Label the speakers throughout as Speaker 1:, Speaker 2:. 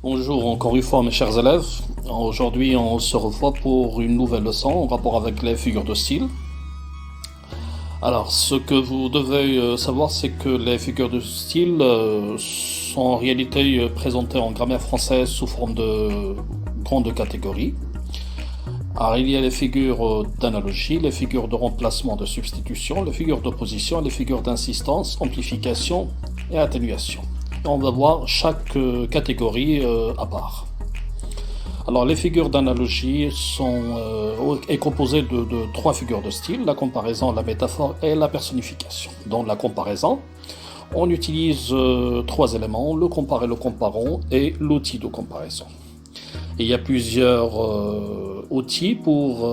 Speaker 1: Bonjour encore une fois mes chers élèves. Aujourd'hui on se revoit pour une nouvelle leçon en rapport avec les figures de style. Alors ce que vous devez savoir, c'est que les figures de style sont en réalité présentées en grammaire française sous forme de grandes catégories. Alors il y a les figures d'analogie, les figures de remplacement, de substitution, les figures d'opposition, les figures d'insistance, amplification et atténuation. On va voir chaque catégorie à part. Alors les figures d'analogie est composée de trois figures de style: la comparaison, la métaphore et la personnification. Dans la comparaison, on utilise trois éléments: le comparé, le comparant et l'outil de comparaison. Et il y a plusieurs outils pour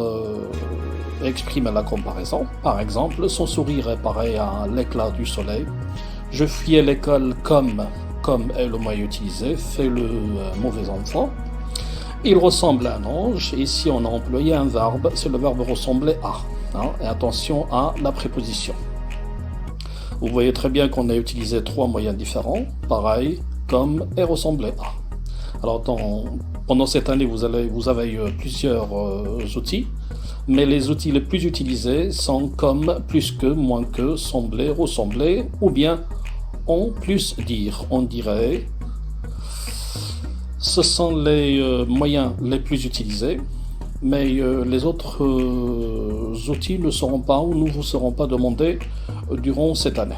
Speaker 1: exprimer la comparaison. Par exemple, son sourire est pareil à l'éclat du soleil. Je fuyais l'école comme est le moyen utilisé, fait le mauvais enfant. Il ressemble à un ange. Ici, on a employé un verbe, c'est le verbe ressembler à. Et attention à la préposition. Vous voyez très bien qu'on a utilisé trois moyens différents, pareil, comme et ressembler à. Alors, pendant cette année, vous avez plusieurs outils, mais les outils les plus utilisés sont comme, plus que, moins que, sembler, ressembler, ou bien en plus dire. On dirait. Ce sont les moyens les plus utilisés, mais les autres outils ne seront pas ou ne vous seront pas demandés durant cette année.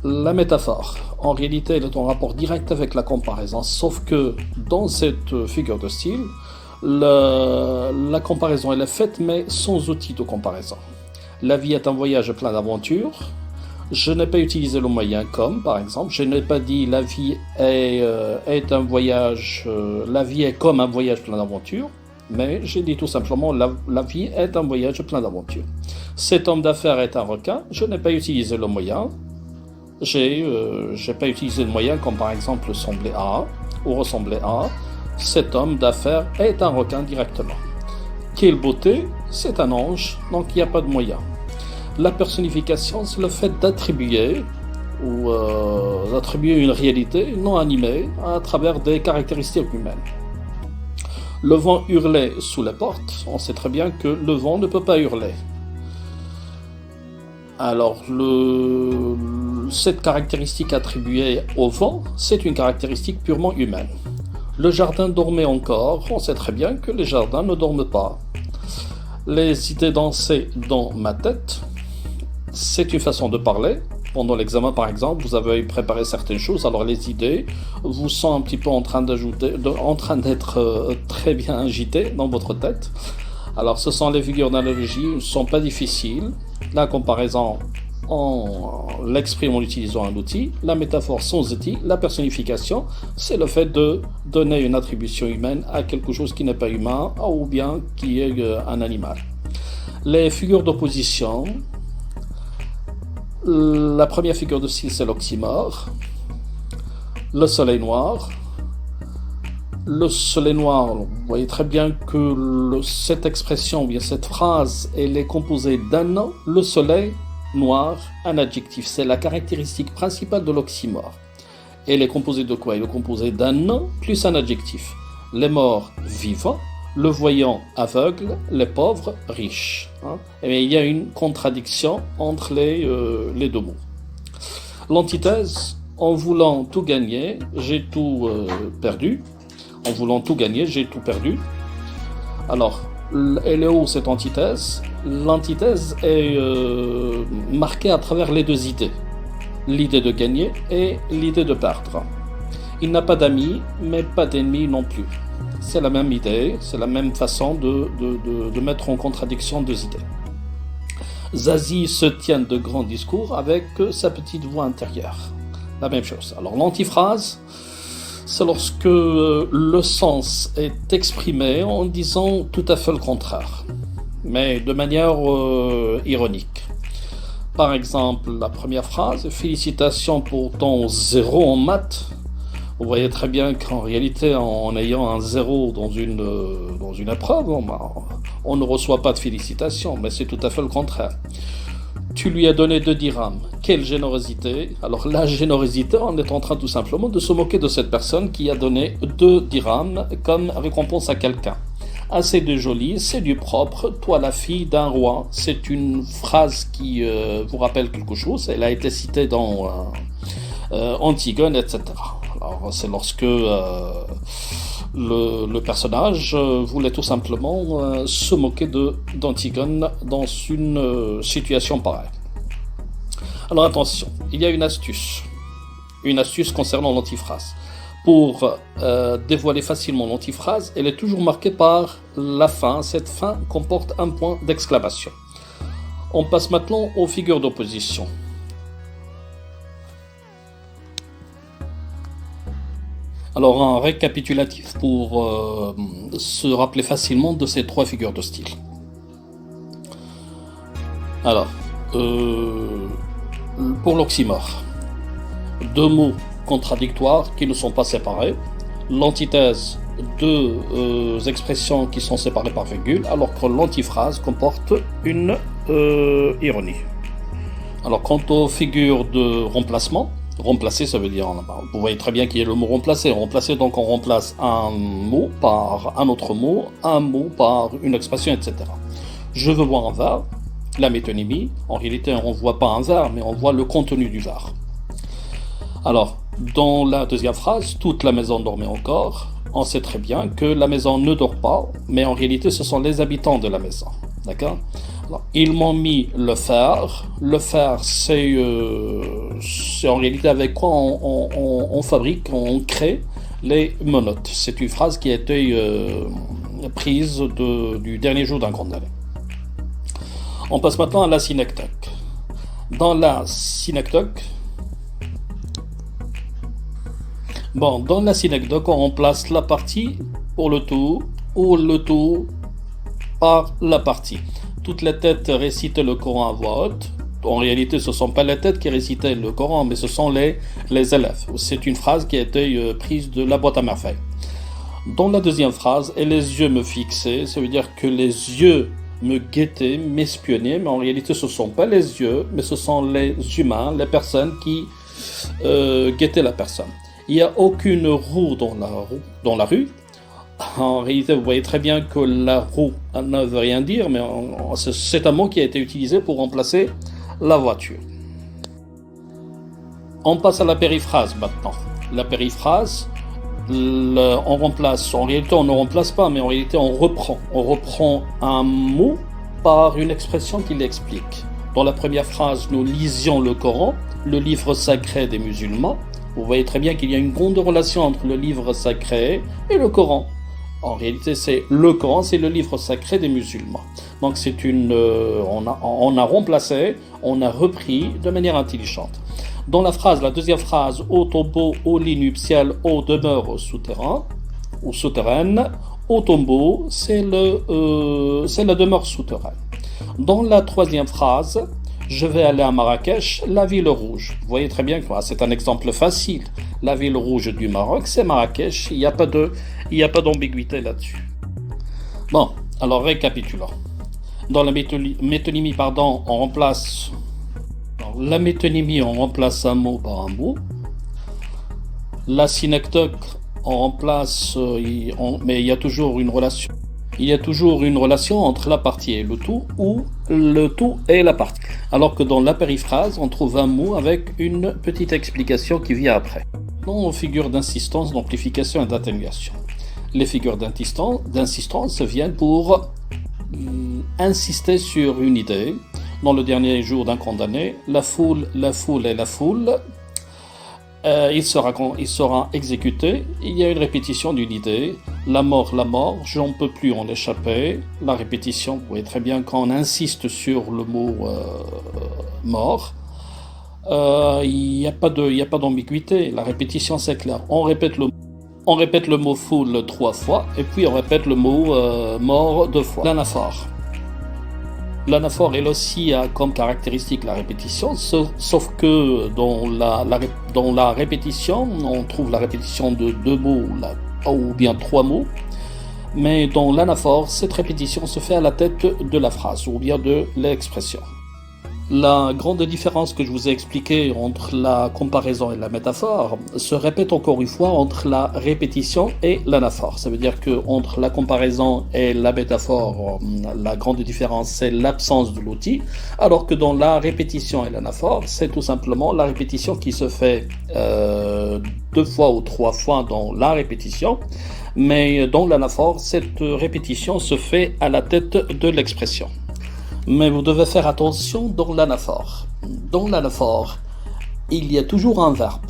Speaker 1: La métaphore, en réalité, elle est en rapport direct avec la comparaison, sauf que dans cette figure de style, la comparaison elle est faite, mais sans outil de comparaison. La vie est un voyage plein d'aventures. Je n'ai pas utilisé le moyen comme, par exemple. Je n'ai pas dit la vie est un voyage, la vie est comme un voyage plein d'aventures, mais j'ai dit tout simplement la vie est un voyage plein d'aventures. Cet homme d'affaires est un requin. Je n'ai pas utilisé le moyen. J'ai pas utilisé le moyen comme par exemple sembler à ou ressembler à. Cet homme d'affaires est un requin directement. Quelle beauté, c'est un ange, donc il n'y a pas de moyen. La personnification, c'est le fait d'attribuer une réalité non animée à travers des caractéristiques humaines. Le vent hurlait sous les portes. On sait très bien que le vent ne peut pas hurler. Alors, cette caractéristique attribuée au vent, c'est une caractéristique purement humaine. Le jardin dormait encore. On sait très bien que les jardins ne dorment pas. Les idées dansaient dans ma tête. C'est une façon de parler. Pendant l'examen, par exemple, vous avez préparé certaines choses, alors les idées vous sont un petit peu en train d'être très bien agitées dans votre tête. Alors, ce sont les figures d'analogie, ne sont pas difficiles. La comparaison, on l'exprime en utilisant un outil. La métaphore sans outil. La personnification, c'est le fait de donner une attribution humaine à quelque chose qui n'est pas humain ou bien qui est un animal. Les figures d'opposition. La première figure de style, c'est l'oxymore. Le soleil noir. Le soleil noir, vous voyez très bien que cette expression, ou bien cette phrase, elle est composée d'un nom. Le soleil noir, un adjectif. C'est la caractéristique principale de l'oxymore. Elle est composée de quoi? Elle est composée d'un nom plus un adjectif. Les morts vivants. Le voyant aveugle, les pauvres riches. Et il y a une contradiction entre les deux mots. L'antithèse, en voulant tout gagner, j'ai tout perdu. En voulant tout gagner, j'ai tout perdu. Alors, elle est où cette antithèse? L'antithèse est marquée à travers les deux idées. L'idée de gagner et l'idée de perdre. Il n'a pas d'amis, mais pas d'ennemis non plus. C'est la même idée, c'est la même façon de mettre en contradiction deux idées. Zazie se tient de grands discours avec sa petite voix intérieure. La même chose. Alors l'antiphrase, c'est lorsque le sens est exprimé en disant tout à fait le contraire, mais de manière ironique. Par exemple, la première phrase, félicitations pour ton 0 en maths. Vous voyez très bien qu'en réalité, en ayant un 0 dans une épreuve, on ne reçoit pas de félicitations, mais c'est tout à fait le contraire. Tu lui as donné 2 dirhams. Quelle générosité! Alors la générosité, on est en train tout simplement de se moquer de cette personne qui a donné 2 dirhams comme récompense à quelqu'un. Ah, c'est du joli, c'est du propre, toi la fille d'un roi. C'est une phrase qui vous rappelle quelque chose. Elle a été citée dans Antigone, etc. Alors c'est lorsque le personnage voulait tout simplement se moquer d'Antigone dans une situation pareille. Alors attention, il y a une astuce concernant l'antiphrase. Pour dévoiler facilement l'antiphrase, elle est toujours marquée par la fin. Cette fin comporte un point d'exclamation. On passe maintenant aux figures d'opposition. Alors un récapitulatif pour se rappeler facilement de ces 3 figures de style. Alors, pour l'oxymore, 2 mots contradictoires qui ne sont pas séparés, l'antithèse, 2 expressions qui sont séparées par virgule, alors que l'antiphrase comporte une ironie. Alors quant aux figures de remplacement, remplacer ça veut dire, vous voyez très bien qu'il y a le mot remplacer. Remplacer, donc on remplace un mot par un autre mot, un mot par une expression, etc. Je veux boire un verre, la métonymie, en réalité on ne voit pas un verre, mais on voit le contenu du verre. Alors, dans la deuxième phrase, toute la maison dormait encore, on sait très bien que la maison ne dort pas, mais en réalité ce sont les habitants de la maison. D'accord ? Alors, ils m'ont mis le fer. Le fer, c'est en réalité avec quoi on fabrique, on crée les menottes. C'est une phrase qui a été prise du dernier jour d'un condamné. On passe maintenant à la synecdoque. Dans la synecdoque, on remplace la partie pour le tout ou le tout par la partie. Toutes les têtes récitaient le Coran à voix haute. En réalité, ce ne sont pas les têtes qui récitaient le Coran, mais ce sont les élèves. C'est une phrase qui a été prise de la boîte à merveilles. Dans la deuxième phrase, et les yeux me fixaient, ça veut dire que les yeux me guettaient, m'espionnaient, mais en réalité, ce ne sont pas les yeux, mais ce sont les humains, les personnes qui guettaient la personne. Il n'y a aucune roue dans la rue. En réalité, vous voyez très bien que la roue ne veut rien dire, mais c'est un mot qui a été utilisé pour remplacer la voiture. On passe à la périphrase maintenant. La périphrase, on remplace, en réalité on ne remplace pas, mais en réalité on reprend. On reprend un mot par une expression qui l'explique. Dans la première phrase, nous lisions le Coran, le livre sacré des musulmans. Vous voyez très bien qu'il y a une grande relation entre le livre sacré et le Coran. En réalité, c'est le Coran, c'est le livre sacré des musulmans. Donc c'est on a remplacé, on a repris de manière intelligente. Dans la deuxième phrase, au tombeau, au lit nuptial, aux demeures souterraines, ou souterraines, au tombeau, c'est la demeure souterraine. Dans la troisième phrase, je vais aller à Marrakech, la ville rouge. Vous voyez très bien que c'est un exemple facile. La ville rouge du Maroc, c'est Marrakech. Il n'y a pas d'ambiguïté là-dessus. Bon, alors récapitulons. Dans la métonymie, on remplace... Dans la métonymie, on remplace un mot par un mot. La synecdoque, on remplace... mais il y a toujours une relation. Il y a toujours une relation entre la partie et le tout, ou le tout et la partie. Alors que dans la périphrase, on trouve un mot avec une petite explication qui vient après. Dans les figures d'insistance, d'amplification et d'atténuation. Les figures d'insistance viennent pour insister sur une idée. Dans le dernier jour d'un condamné, la foule et la foule, il sera exécuté. Il y a une répétition d'une idée. La mort, j'en peux plus en échapper. La répétition, vous voyez très bien quand on insiste sur le mot mort, il n'y a pas d'ambiguïté. La répétition, c'est clair. On répète le mot foule 3 fois et puis on répète le mot mort 2 fois. L'anaphore. L'anaphore, elle aussi a comme caractéristique la répétition, sauf que dans la répétition, on trouve la répétition de 2 mots ou bien 3 mots, mais dans l'anaphore, cette répétition se fait à la tête de la phrase ou bien de l'expression. La grande différence que je vous ai expliquée entre la comparaison et la métaphore se répète encore une fois entre la répétition et l'anaphore. Ça veut dire que entre la comparaison et la métaphore, la grande différence c'est l'absence de l'outil, alors que dans la répétition et l'anaphore, c'est tout simplement la répétition qui se fait 2 fois ou 3 fois dans la répétition, mais dans l'anaphore, cette répétition se fait à la tête de l'expression. Mais vous devez faire attention dans l'anaphore. Dans l'anaphore, il y a toujours un verbe.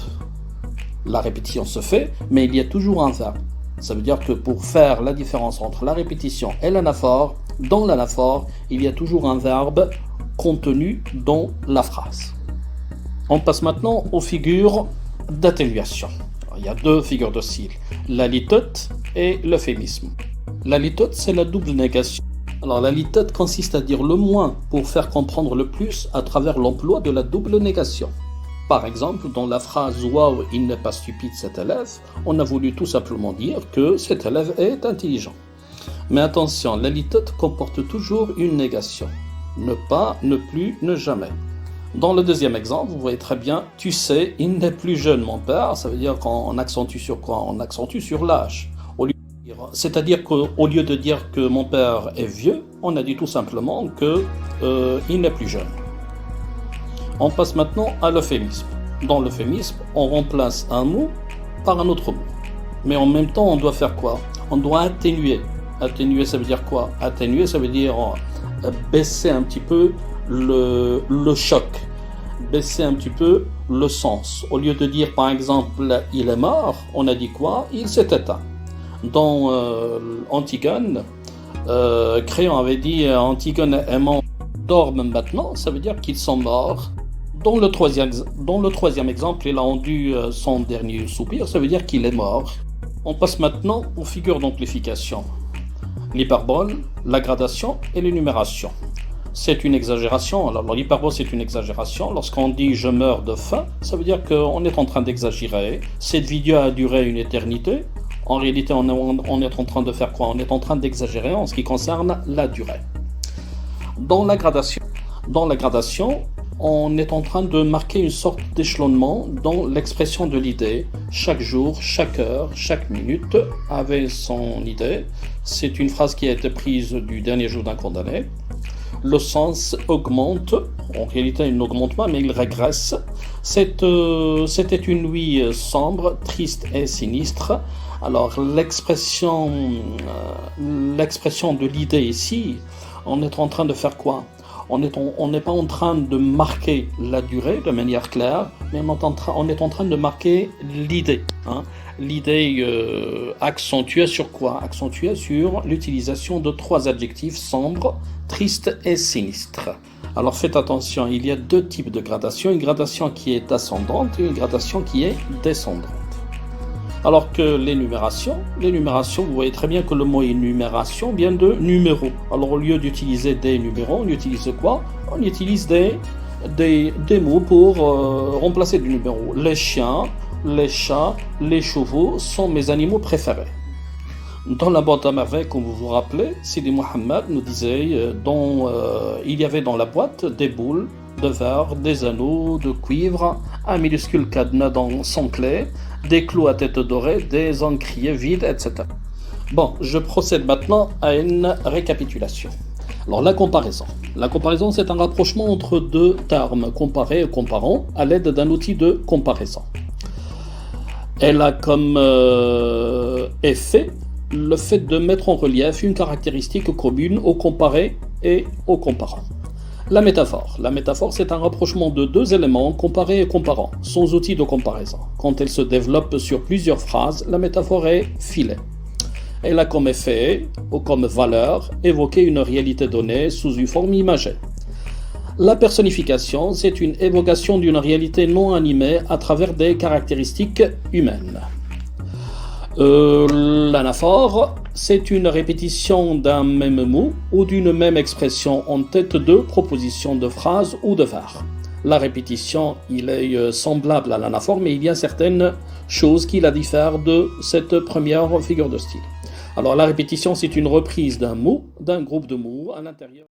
Speaker 1: La répétition se fait, mais il y a toujours un verbe. Ça veut dire que pour faire la différence entre la répétition et l'anaphore, dans l'anaphore, il y a toujours un verbe contenu dans la phrase. On passe maintenant aux figures d'atténuation. Il y a 2 figures de style, la litote et l'euphémisme. La litote, c'est la double négation. Alors la litote consiste à dire le moins pour faire comprendre le plus à travers l'emploi de la double négation. Par exemple, dans la phrase « Waouh, il n'est pas stupide cet élève », on a voulu tout simplement dire que cet élève est intelligent. Mais attention, la litote comporte toujours une négation. Ne pas, ne plus, ne jamais. Dans le deuxième exemple, vous voyez très bien « Tu sais, il n'est plus jeune mon père », ça veut dire qu'on accentue sur quoi? On accentue sur l'âge. C'est-à-dire qu'au lieu de dire que mon père est vieux, on a dit tout simplement qu'il n'est plus jeune. On passe maintenant à l'euphémisme. Dans l'euphémisme, on remplace un mot par un autre mot. Mais en même temps, on doit faire quoi? On doit atténuer. Atténuer, ça veut dire quoi? Atténuer, ça veut dire baisser un petit peu le choc, baisser un petit peu le sens. Au lieu de dire par exemple « il est mort », on a dit quoi? « Il s'est éteint ». Dans Antigone, Créon avait dit Antigone et Aimant dorment maintenant, ça veut dire qu'ils sont morts. Dans le troisième exemple, il a rendu son dernier soupir, ça veut dire qu'il est mort. On passe maintenant aux figures d'amplification. L'hyperbole, la gradation et l'énumération. C'est une exagération. Alors l'hyperbole c'est une exagération. Lorsqu'on dit je meurs de faim, ça veut dire qu'on est en train d'exagérer. Cette vidéo a duré une éternité. En réalité, on est en train de faire quoi? On est en train d'exagérer en ce qui concerne la durée. Dans la gradation, on est en train de marquer une sorte d'échelonnement dans l'expression de l'idée. Chaque jour, chaque heure, chaque minute avait son idée. C'est une phrase qui a été prise du dernier jour d'un condamné. Le sens augmente, en réalité il n'augmente pas mais il régresse. C'était une nuit sombre, triste et sinistre. Alors l'expression de l'idée ici, on est en train de faire quoi? On n'est pas en train de marquer la durée de manière claire, mais on est en train de marquer l'idée. L'idée accentuée sur quoi? Accentuée sur l'utilisation de 3 adjectifs sombres, tristes et sinistres. Alors faites attention, il y a 2 types de gradation, une gradation qui est ascendante et une gradation qui est descendante. Alors que l'énumération, vous voyez très bien que le mot énumération vient de numéro. Alors au lieu d'utiliser des numéros, on utilise quoi? On utilise des mots pour remplacer des numéros. Les chiens, les chats, les chevaux sont mes animaux préférés. Dans la boîte à merveilles, comme vous vous rappelez, Sidi Mohammed nous disait il y avait dans la boîte des boules de verre, des anneaux de cuivre, un minuscule cadenas dans son clé, des clous à tête dorée, des encriers vides, etc. Bon, je procède maintenant à une récapitulation. Alors la comparaison. La comparaison, c'est un rapprochement entre 2 termes, comparer et comparant, à l'aide d'un outil de comparaison. Elle a comme effet le fait de mettre en relief une caractéristique commune au comparé et au comparant. La métaphore. La métaphore, c'est un rapprochement de 2 éléments, comparé et comparant, sans outil de comparaison. Quand elle se développe sur plusieurs phrases, la métaphore est filée. Elle a comme effet, ou comme valeur, évoquer une réalité donnée sous une forme imagée. La personnification, c'est une évocation d'une réalité non animée à travers des caractéristiques humaines. L'anaphore, c'est une répétition d'un même mot ou d'une même expression en tête de proposition de phrase ou de vers. La répétition, il est semblable à l'anaphore, mais il y a certaines choses qui la diffèrent de cette première figure de style. Alors la répétition, c'est une reprise d'un mot, d'un groupe de mots à l'intérieur.